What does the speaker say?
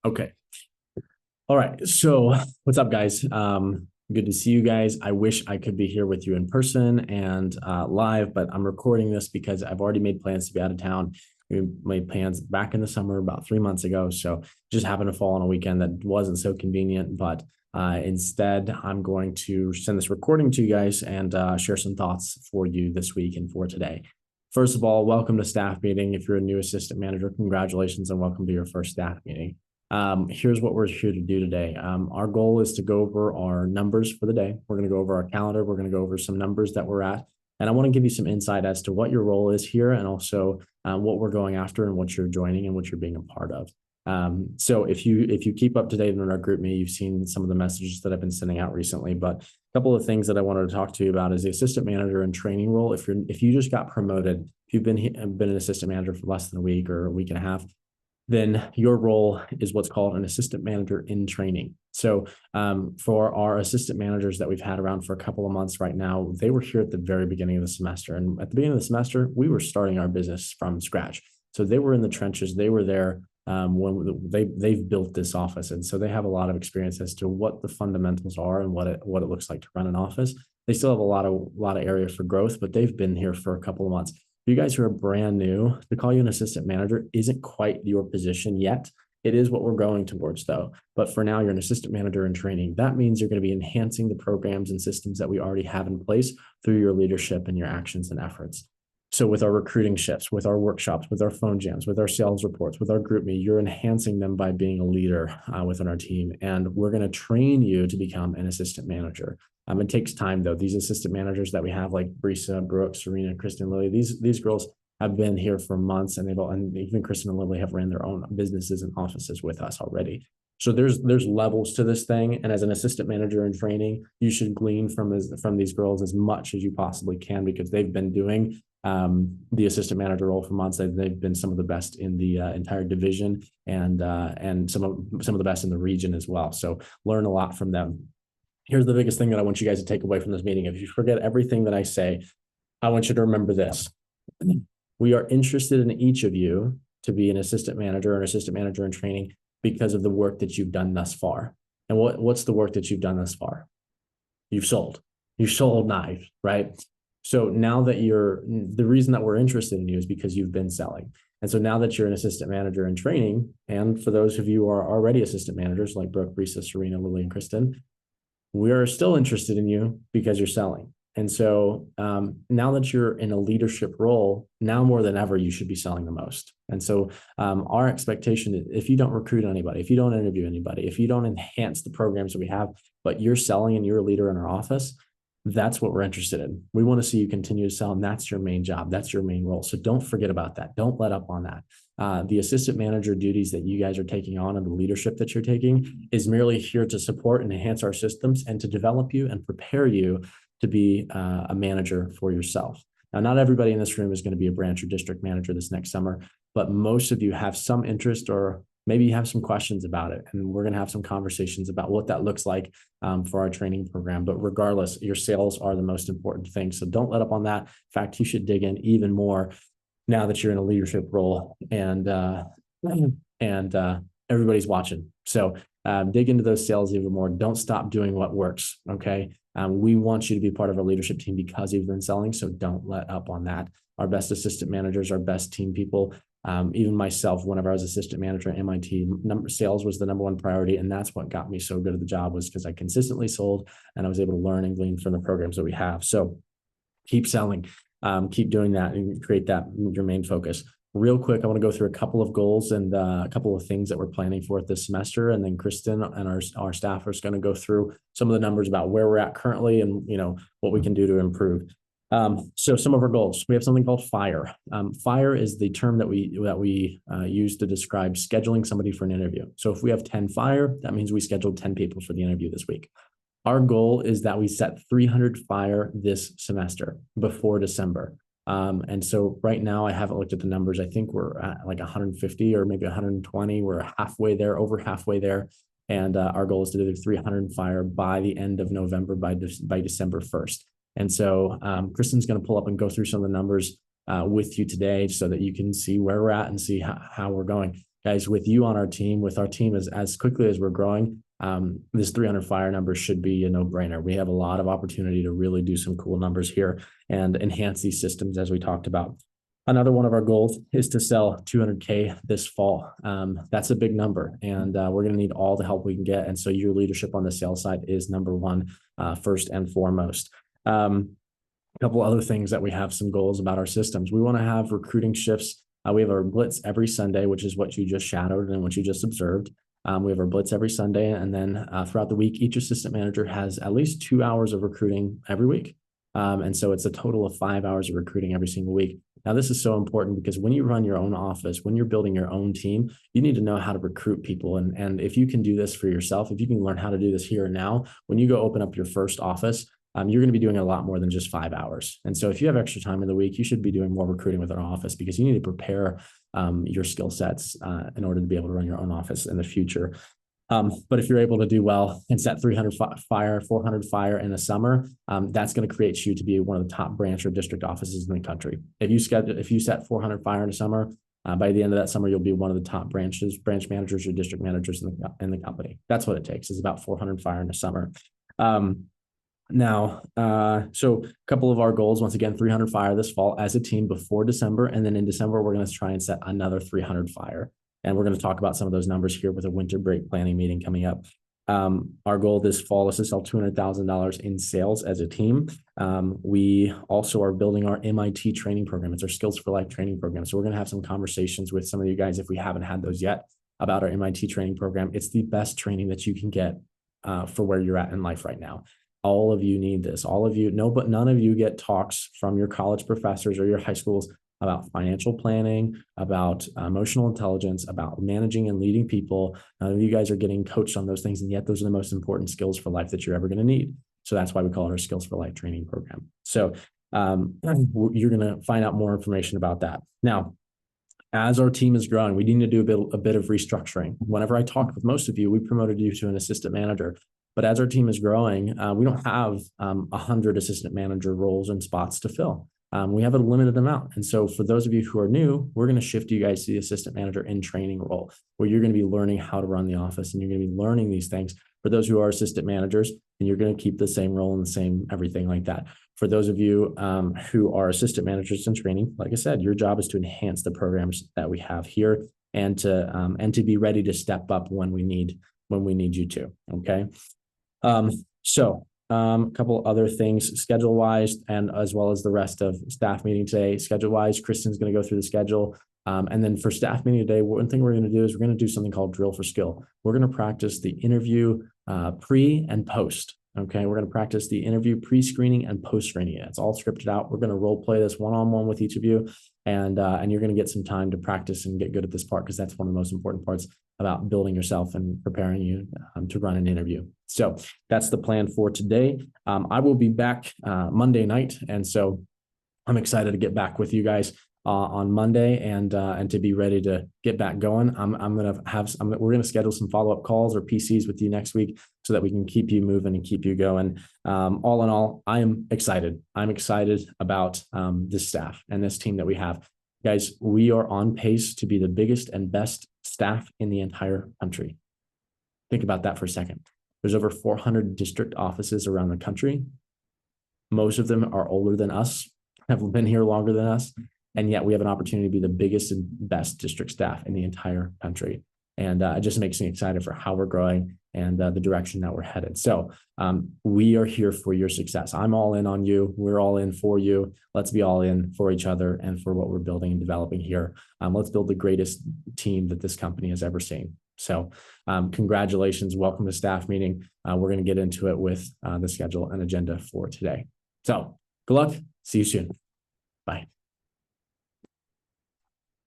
Okay. All right. So what's up, guys? Good to see you guys. I wish I could be here with you in person and live, but I'm recording this because I've already made plans to be out of town. We made plans back in the summer about 3 months ago. So just happened to fall on a weekend that wasn't so convenient, but instead, I'm going to send this recording to you guys and share some thoughts for you this week and for today. First of all, welcome to staff meeting. If you're a new assistant manager, congratulations and welcome to your first staff meeting. Here's what we're here to do today. Our goal is to go over our numbers for the day. We're going to go over our calendar. We're going to go over some numbers that we're at. And I want to give you some insight as to what your role is here and also what we're going after and what you're joining and what you're being a part of. So if you keep up to date in our GroupMe, you've seen some of the messages that I've been sending out recently. But a couple of things that I wanted to talk to you about is the assistant manager and training role. If you just got promoted, if you've been an assistant manager for less than a week or a week and a half, then your role is what's called an assistant manager in training. So for our assistant managers that we've had around for a couple of months right now, they were here at the very beginning of the semester. And at the beginning of the semester, we were starting our business from scratch. So they were in the trenches. They were there when they've built this office. And so they have a lot of experience as to what the fundamentals are and what it looks like to run an office. They still have a lot of area for growth, but they've been here for a couple of months. You guys who are brand new, to call you an assistant manager isn't quite your position yet. It is what we're going towards, though. But for now, you're an assistant manager in training. That means you're going to be enhancing the programs and systems that we already have in place through your leadership and your actions and efforts. So with our recruiting shifts, with our workshops, with our phone jams, with our sales reports, with our GroupMe, you're enhancing them by being a leader within our team. And we're going to train you to become an assistant manager. It takes time, though. These assistant managers that we have, like Brisa, Brooke, Serena, Kristen, Lily, these girls have been here for months, and and even Kristen and Lily have ran their own businesses and offices with us already. So there's levels to this thing, and as an assistant manager in training, you should glean from these girls as much as you possibly can because they've been doing the assistant manager role for months. They've been some of the best in the entire division and some of the best in the region as well. So learn a lot from them. Here's the biggest thing that I want you guys to take away from this meeting. If you forget everything that I say, I want you to remember this. We are interested in each of you to be an assistant manager or an assistant manager in training because of the work that you've done thus far. And what's the work that you've done thus far? You've sold knives, right? So now that the reason that we're interested in you is because you've been selling. And so now that you're an assistant manager in training, and for those of you who are already assistant managers like Brooke, Brisa, Serena, Lily, and Kristen, we are still interested in you because you're selling. And so now that you're in a leadership role, now more than ever, you should be selling the most. And so our expectation is if you don't recruit anybody, if you don't interview anybody, if you don't enhance the programs that we have, but you're selling and you're a leader in our office, that's what we're interested in. We want to see you continue to sell, and that's your main job. That's your main role. So don't forget about that. Don't let up on that. The assistant manager duties that you guys are taking on and the leadership that you're taking is merely here to support and enhance our systems and to develop you and prepare you to be a manager for yourself. Now, not everybody in this room is going to be a branch or district manager this next summer, but most of you have some interest or maybe you have some questions about it. And we're going to have some conversations about what that looks like for our training program. But regardless, your sales are the most important thing. So don't let up on that. In fact, you should dig in even more now that you're in a leadership role and everybody's watching. So dig into those sales even more. Don't stop doing what works. Okay. We want you to be part of our leadership team because you've been selling. So don't let up on that. Our best assistant managers, our best team people, even myself, whenever I was assistant manager at MIT, sales was the number one priority. And that's what got me so good at the job was because I consistently sold and I was able to learn and glean from the programs that we have. So keep selling, keep doing that and create that your main focus. Real quick, I want to go through a couple of goals and a couple of things that we're planning for this semester. And then Kristen and our staff are going to go through some of the numbers about where we're at currently and what we can do to improve. So some of our goals, we have something called FIRE. FIRE is the term that we use to describe scheduling somebody for an interview. So if we have 10 FIRE, that means we scheduled 10 people for the interview this week. Our goal is that we set 300 FIRE this semester before December. And so right now I haven't looked at the numbers. I think we're at like 150 or maybe 120. We're halfway there, over halfway there. And our goal is to do 300 FIRE by the end of November, by December 1st. And so Kristen's going to pull up and go through some of the numbers with you today so that you can see where we're at and see how we're going. guys, with you on our team, with our team as quickly as we're growing, this 300 fire number should be a no-brainer. We have a lot of opportunity to really do some cool numbers here and enhance these systems as we talked about. Another one of our goals is to sell 200K this fall. That's a big number, and we're going to need all the help we can get. And so your leadership on the sales side is number one, first and foremost. A couple other things that we have some goals about our systems. We want to have recruiting shifts. We have our blitz every Sunday, which is what you just shadowed and what you just observed. We have our blitz every Sunday, and then throughout the week, each assistant manager has at least 2 hours of recruiting every week. And so it's a total of 5 hours of recruiting every single week. Now, this is so important because when you run your own office, when you're building your own team, you need to know how to recruit people. And if you can do this for yourself, if you can learn how to do this here and now, when you go open up your first office, you're going to be doing a lot more than just 5 hours. And so if you have extra time in the week, you should be doing more recruiting with our office because you need to prepare your skill sets in order to be able to run your own office in the future. But if you're able to do well and set 300 fire, 400 fire in the summer, that's going to create you to be one of the top branch or district offices in the country. If you set 400 fire in the summer, by the end of that summer, you'll be one of the top branch managers or district managers in the company. That's what it takes, is about 400 fire in the summer. So a couple of our goals, once again, 300 fire this fall as a team before December. And then in December, we're going to try and set another 300 fire. And we're going to talk about some of those numbers here with a winter break planning meeting coming up. Our goal this fall is to sell $200,000 in sales as a team. We also are building our MIT training program. It's our Skills for Life training program. So we're going to have some conversations with some of you guys, if we haven't had those yet, about our MIT training program. It's the best training that you can get for where you're at in life right now. All of you need this. All of you, no, but none of you get talks from your college professors or your high schools about financial planning, about emotional intelligence, about managing and leading people. None of you guys are getting coached on those things, and yet those are the most important skills for life that you're ever going to need. So that's why we call it our Skills for Life training program. So you're going to find out more information about that. Now, as our team is growing, we need to do a bit of restructuring. Whenever I talked with most of you, we promoted you to an assistant manager. But as our team is growing, we don't have 100 assistant manager roles and spots to fill. We have a limited amount. And so for those of you who are new, we're going to shift you guys to the assistant manager in training role, where you're going to be learning how to run the office and you're going to be learning these things. For those who are assistant managers, and you're going to keep the same role and the same everything like that. For those of you who are assistant managers in training, like I said, your job is to enhance the programs that we have here and to be ready to step up when we need you to. Okay. A couple other things schedule wise, and as well as the rest of staff meeting today. Schedule wise, Kristen's going to go through the schedule. And then for staff meeting today, one thing we're going to do is we're going to do something called drill for skill. We're going to practice the interview pre and post. Okay, we're going to practice the interview pre-screening and post-screening. It's all scripted out. We're going to role play this one-on-one with each of you, and you're going to get some time to practice and get good at this part, because that's one of the most important parts about building yourself and preparing you to run an interview. So that's the plan for today. I will be back Monday night, and so I'm excited to get back with you guys on Monday and to be ready to get back going. We're gonna schedule some follow-up calls or PCs with you next week so that we can keep you moving and keep you going. All in all, I am excited. I'm excited about this staff and this team that we have. Guys, we are on pace to be the biggest and best staff in the entire country. Think about that for a second. There's over 400 district offices around the country. Most of them are older than us, have been here longer than us. And yet we have an opportunity to be the biggest and best district staff in the entire country. And it just makes me excited for how we're growing and the direction that we're headed. So we are here for your success. I'm all in on you. We're all in for you. Let's be all in for each other and for what we're building and developing here. Let's build the greatest team that this company has ever seen. So congratulations. Welcome to staff meeting. We're going to get into it with the schedule and agenda for today. So good luck. See you soon. Bye.